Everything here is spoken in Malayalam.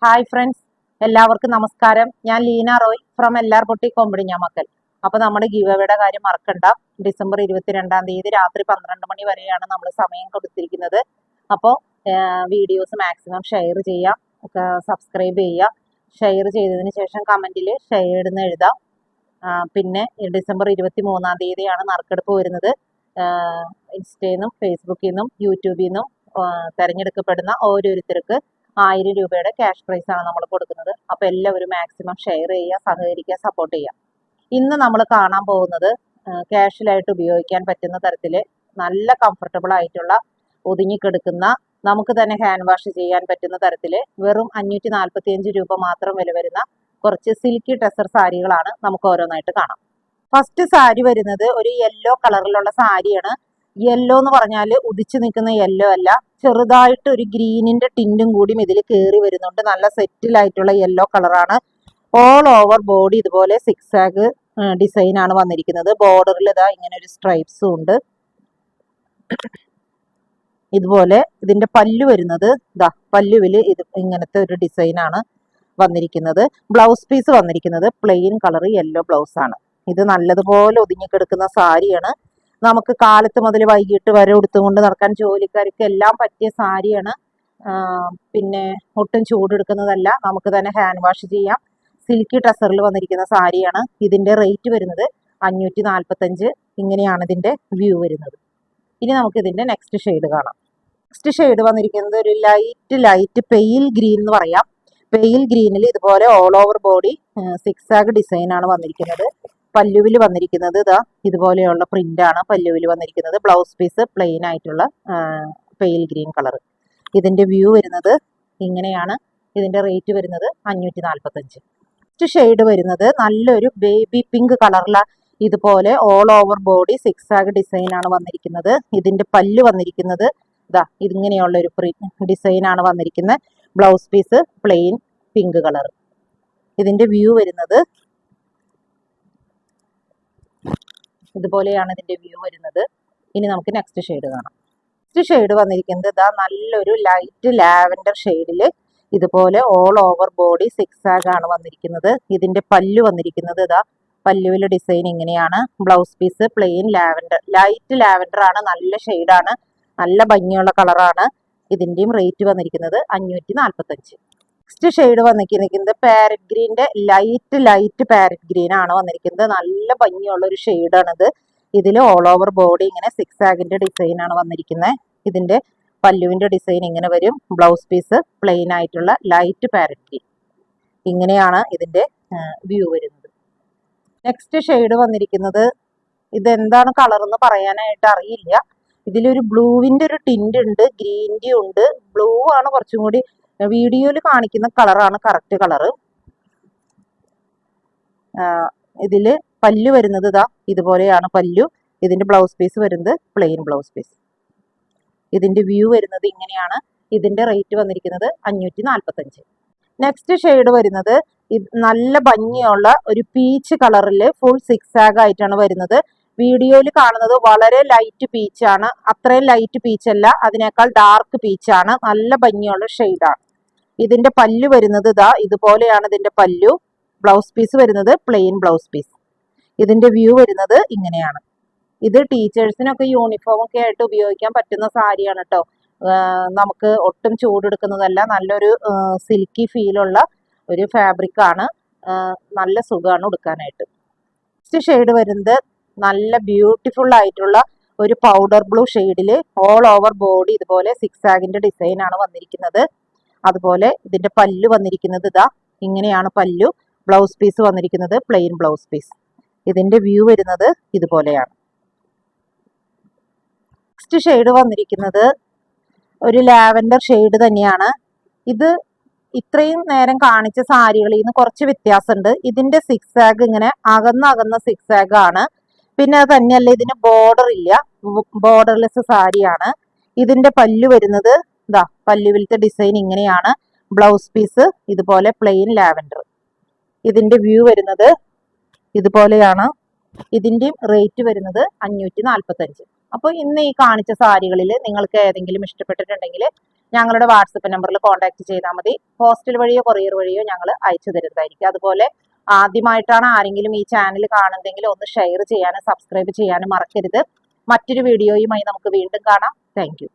ഹായ് ഫ്രണ്ട്സ്, എല്ലാവർക്കും നമസ്കാരം. ഞാൻ ലീന റോയ് ഫ്രം എല്ലാർ പൊട്ടി കൊമ്പിടിഞ്ഞാമക്കൽ. അപ്പോൾ നമ്മുടെ ഗിവ് അവേയുടെ കാര്യം മറക്കണ്ട. ഡിസംബർ 22-ാം തീയതി രാത്രി 12 മണി വരെയാണ് നമ്മൾ സമയം കൊടുത്തിരിക്കുന്നത്. അപ്പോൾ വീഡിയോസ് മാക്സിമം ഷെയർ ചെയ്യാം, സബ്സ്ക്രൈബ് ചെയ്യുക. ഷെയർ ചെയ്തതിന് ശേഷം കമൻറ്റിൽ ഷെയർഡ് എന്ന് എഴുതാം. പിന്നെ ഡിസംബർ 23-ാം തീയതിയാണ് നറുക്കെടുപ്പ് വരുന്നത്. ഇൻസ്റ്റയിൽ നിന്നും ഫേസ്ബുക്കിൽ നിന്നും യൂട്യൂബിൽ നിന്നും തിരഞ്ഞെടുക്കപ്പെടുന്ന ഓരോരുത്തർക്ക് 1000 രൂപയുടെ ക്യാഷ് പ്രൈസ് ആണ് നമ്മൾ കൊടുക്കുന്നത്. അപ്പോൾ എല്ലാവരും മാക്സിമം ഷെയർ ചെയ്യുക, സഹകരിക്കുക, സപ്പോർട്ട് ചെയ്യുക. ഇന്ന് നമ്മൾ കാണാൻ പോകുന്നത് ക്യാഷിലായിട്ട് ഉപയോഗിക്കാൻ പറ്റുന്ന തരത്തിൽ നല്ല കംഫർട്ടബിൾ ആയിട്ടുള്ള ഒതുങ്ങിക്കെടുക്കുന്ന നമുക്ക് തന്നെ ഹാൻഡ് വാഷ് ചെയ്യാൻ പറ്റുന്ന തരത്തിൽ വെറും 545 രൂപ മാത്രം വില വരുന്ന കുറച്ച് സിൽക്കി ടെസർ സാരികളാണ്. നമുക്ക് ഓരോന്നായിട്ട് കാണാം. ഫസ്റ്റ് സാരി വരുന്നത് ഒരു യെല്ലോ കളറിലുള്ള സാരിയാണ്. യെല്ലോ എന്ന് പറഞ്ഞാൽ ഉദിച്ചു നിൽക്കുന്ന യെല്ലോ അല്ല, ചെറുതായിട്ട് ഒരു ഗ്രീനിന്റെ ടിൻറ്റും കൂടി ഇതിൽ കയറി വരുന്നുണ്ട്. നല്ല സെറ്റിലായിട്ടുള്ള യെല്ലോ കളറാണ്. ഓൾ ഓവർ ബോഡി ഇതുപോലെ സിക്സാഗ് ഡിസൈൻ ആണ് വന്നിരിക്കുന്നത്. ബോർഡറിൽ ഇതാ ഇങ്ങനെ ഒരു സ്ട്രൈപ്സും ഉണ്ട്. ഇതുപോലെ ഇതിന്റെ പല്ലു വരുന്നത് ഇതാ പല്ലുവിൽ ഇത് ഇങ്ങനത്തെ ഒരു ഡിസൈനാണ് വന്നിരിക്കുന്നത്. ബ്ലൗസ് പീസ് വന്നിരിക്കുന്നത് പ്ലെയിൻ കളർ യെല്ലോ ബ്ലൗസ് ആണ്. ഇത് നല്ലതുപോലെ ഒതുങ്ങിക്കെടുക്കുന്ന സാരിയാണ്. നമുക്ക് കാലത്ത് മുതൽ വൈകിട്ട് വരെ ഉടുത്തുകൊണ്ട് നടക്കാൻ ജോലിക്കാർക്ക് എല്ലാം പറ്റിയ സാരിയാണ്. പിന്നെ ഒട്ടും ചൂടെടുക്കുന്നതല്ല, നമുക്ക് തന്നെ ഹാൻഡ് വാഷ് ചെയ്യാം. സിൽക്കി ടസറിൽ വന്നിരിക്കുന്ന സാരിയാണ്. ഇതിന്റെ റേറ്റ് വരുന്നത് 545. ഇങ്ങനെയാണ് ഇതിന്റെ വ്യൂ വരുന്നത്. ഇനി നമുക്ക് ഇതിന്റെ നെക്സ്റ്റ് ഷെയ്ഡ് കാണാം. നെക്സ്റ്റ് ഷെയ്ഡ് വന്നിരിക്കുന്നത് ഒരു ലൈറ്റ് പെയിൽ ഗ്രീൻ എന്ന് പറയാം. പെയിൽ ഗ്രീനിൽ ഇതുപോലെ all over body zigzag design ആണ് വന്നിരിക്കുന്നത്. പല്ലുവിൽ വന്നിരിക്കുന്നത് ഇതാ ഇതുപോലെയുള്ള പ്രിന്റ് ആണ് പല്ലുവിൽ വന്നിരിക്കുന്നത്. ബ്ലൗസ് പീസ് പ്ലെയിൻ ആയിട്ടുള്ള പെയിൽ ഗ്രീൻ കളർ. ഇതിന്റെ വ്യൂ വരുന്നത് ഇങ്ങനെയാണ്. ഇതിന്റെ റേറ്റ് വരുന്നത് 545. നെക്സ്റ്റ് ഷെയ്ഡ് വരുന്നത് നല്ലൊരു ബേബി പിങ്ക് കളറില ഇതുപോലെ all over body zigzag design ആണ് വന്നിരിക്കുന്നത്. ഇതിന്റെ പല്ല് വന്നിരിക്കുന്നത് ഇതാ ഇതിങ്ങനെയുള്ള ഒരു ഡിസൈൻ ആണ് വന്നിരിക്കുന്നത്. Blouse piece plain pink colour. ഇതിന്റെ വ്യൂ വരുന്നത് ഇതുപോലെയാണ് ഇതിന്റെ വ്യൂ വരുന്നത്. ഇനി നമുക്ക് നെക്സ്റ്റ് ഷെയ്ഡ് കാണാം. നെക്സ്റ്റ് ഷെയ്ഡ് വന്നിരിക്കുന്നത് ഇതാ നല്ലൊരു ലൈറ്റ് ലാവൻഡർ ഷെയ്ഡിൽ ഇതുപോലെ ഓൾ ഓവർ ബോഡി സിക്സാഗ് ആണ് വന്നിരിക്കുന്നത്. ഇതിന്റെ പല്ലു വന്നിരിക്കുന്നത് ഇതാ പല്ലുവിലെ ഡിസൈൻ ഇങ്ങനെയാണ്. Blouse piece plain lavender, light lavender ആണ്. നല്ല ഷെയ്ഡാണ്, നല്ല ഭംഗിയുള്ള കളറാണ്. ഇതിന്റെയും റേറ്റ് വന്നിരിക്കുന്നത് 545. നെക്സ്റ്റ് ഷെയ്ഡ് വന്നിരിക്കുന്നത് പാരറ്റ് ഗ്രീന്റെ ലൈറ്റ് പാരറ്റ് ഗ്രീൻ ആണ് വന്നിരിക്കുന്നത്. നല്ല ഭംഗിയുള്ള ഒരു ഷെയ്ഡാണിത്. ഇതിൽ ഓൾ ഓവർ ബോഡി ഇങ്ങനെ സിക്സാഗിന്റെ ഡിസൈൻ ആണ് വന്നിരിക്കുന്നത്. ഇതിന്റെ പല്ലുവിന്റെ ഡിസൈൻ ഇങ്ങനെ വരും. ബ്ലൗസ് പീസ് പ്ലെയിൻ ആയിട്ടുള്ള ലൈറ്റ് പാരറ്റ് ഗ്രീൻ. ഇങ്ങനെയാണ് ഇതിന്റെ വ്യൂ വരുന്നത്. നെക്സ്റ്റ് ഷെയ്ഡ് വന്നിരിക്കുന്നത് ഇതെന്താണ് കളർ എന്ന് പറയാനായിട്ട് അറിയില്ല. ഇതിലൊരു ബ്ലൂവിന്റെ ഒരു ടിന്റ് ഉണ്ട്, ഗ്രീൻ്റെ ഉണ്ട്. ബ്ലൂ ആണ് കുറച്ചും കൂടി വീഡിയോയിൽ കാണിക്കുന്ന കളറാണ് കറക്റ്റ് കളറ്. ഇതില് പല്ലു വരുന്നത് ഇതാ ഇതുപോലെയാണ് പല്ലു. ഇതിന്റെ ബ്ലൗസ് പീസ് വരുന്നത് പ്ലെയിൻ ബ്ലൗസ് പീസ്. ഇതിന്റെ വ്യൂ വരുന്നത് ഇങ്ങനെയാണ്. ഇതിന്റെ റേറ്റ് വന്നിരിക്കുന്നത് 545. നെക്സ്റ്റ് ഷെയ്ഡ് വരുന്നത് നല്ല ഭംഗിയുള്ള ഒരു പീച്ച് കളറിൽ ഫുൾ സിക്സാഗ് ആയിട്ടാണ് വരുന്നത്. വീഡിയോയിൽ കാണുന്നത് വളരെ ലൈറ്റ് പീച്ചാണ്. അത്രയും ലൈറ്റ് പീച്ചല്ല, അതിനേക്കാൾ ഡാർക്ക് പീച്ചാണ്. നല്ല ഭംഗിയുള്ള ഷെയ്ഡാണ്. ഇതിന്റെ പല്ലു വരുന്നത് ഇതാ ഇതുപോലെയാണ് ഇതിന്റെ പല്ലു. ബ്ലൗസ് പീസ് വരുന്നത് പ്ലെയിൻ ബ്ലൗസ് പീസ്. ഇതിന്റെ വ്യൂ വരുന്നത് ഇങ്ങനെയാണ്. ഇത് ടീച്ചേഴ്സിനൊക്കെ യൂണിഫോം ഒക്കെ ആയിട്ട് ഉപയോഗിക്കാൻ പറ്റുന്ന സാരിയാണ് കേട്ടോ. നമുക്ക് ഒട്ടും ചൂടെടുക്കുന്നതല്ല, നല്ലൊരു സിൽക്കി ഫീലുള്ള ഒരു ഫാബ്രിക് ആണ്. നല്ല സുഖമാണ് ഉടുക്കാനായിട്ട്. നെക്സ്റ്റ് ഷെയ്ഡ് വരുന്നത് നല്ല ബ്യൂട്ടിഫുൾ ആയിട്ടുള്ള ഒരു പൗഡർ ബ്ലൂ ഷെയ്ഡില് ഓൾ ഓവർ ബോഡി ഇതുപോലെ സിക്സാഗിന്റെ ഡിസൈൻ ആണ് വന്നിരിക്കുന്നത്. അതുപോലെ ഇതിന്റെ പല്ലു വന്നിരിക്കുന്നത് ഇതാ ഇങ്ങനെയാണ് പല്ലു. ബ്ലൗസ് പീസ് വന്നിരിക്കുന്നത് പ്ലെയിൻ ബ്ലൗസ് പീസ്. ഇതിന്റെ വ്യൂ വരുന്നത് ഇതുപോലെയാണ്. നെക്സ്റ്റ് ഷെയ്ഡ് വന്നിരിക്കുന്നത് ഒരു ലാവൻഡർ ഷെയ്ഡ് തന്നെയാണ്. ഇത് ഇത്രയും നേരം കാണിച്ച സാരികളിൽ നിന്ന് കുറച്ച് വ്യത്യാസമുണ്ട്. ഇതിന്റെ സിക്സാഗ് ഇങ്ങനെ അകന്ന സിക്സാഗ് ആണ്. പിന്നെ അത് തന്നെയല്ല, ഇതിന് ബോർഡർ ഇല്ല, ബോർഡർലെസ് സാരിയാണ്. ഇതിന്റെ പല്ലു വരുന്നത് ഇതാ പല്ലുവിലത്തെ ഡിസൈൻ ഇങ്ങനെയാണ്. ബ്ലൗസ് പീസ് ഇതുപോലെ പ്ലെയിൻ ലാവൻഡർ. ഇതിന്റെ വ്യൂ വരുന്നത് ഇതുപോലെയാണ്. ഇതിന്റെയും റേറ്റ് വരുന്നത് 545. അപ്പോൾ ഇന്ന് ഈ കാണിച്ച സാരികളിൽ നിങ്ങൾക്ക് ഏതെങ്കിലും ഇഷ്ടപ്പെട്ടിട്ടുണ്ടെങ്കിൽ ഞങ്ങളുടെ വാട്സപ്പ് നമ്പറിൽ കോൺടാക്ട് ചെയ്താൽ മതി. പോസ്റ്റൽ വഴിയോ കൊറിയർ വഴിയോ ഞങ്ങൾ അയച്ചു തരുന്നതായിരിക്കും. അതുപോലെ ആദ്യമായിട്ടാണ് ആരെങ്കിലും ഈ ചാനൽ കാണുന്നതെങ്കിൽ ഒന്ന് ഷെയർ ചെയ്യാനും സബ്സ്ക്രൈബ് ചെയ്യാനും മറക്കരുത്. മറ്റൊരു വീഡിയോയുമായി നമുക്ക് വീണ്ടും കാണാം. താങ്ക്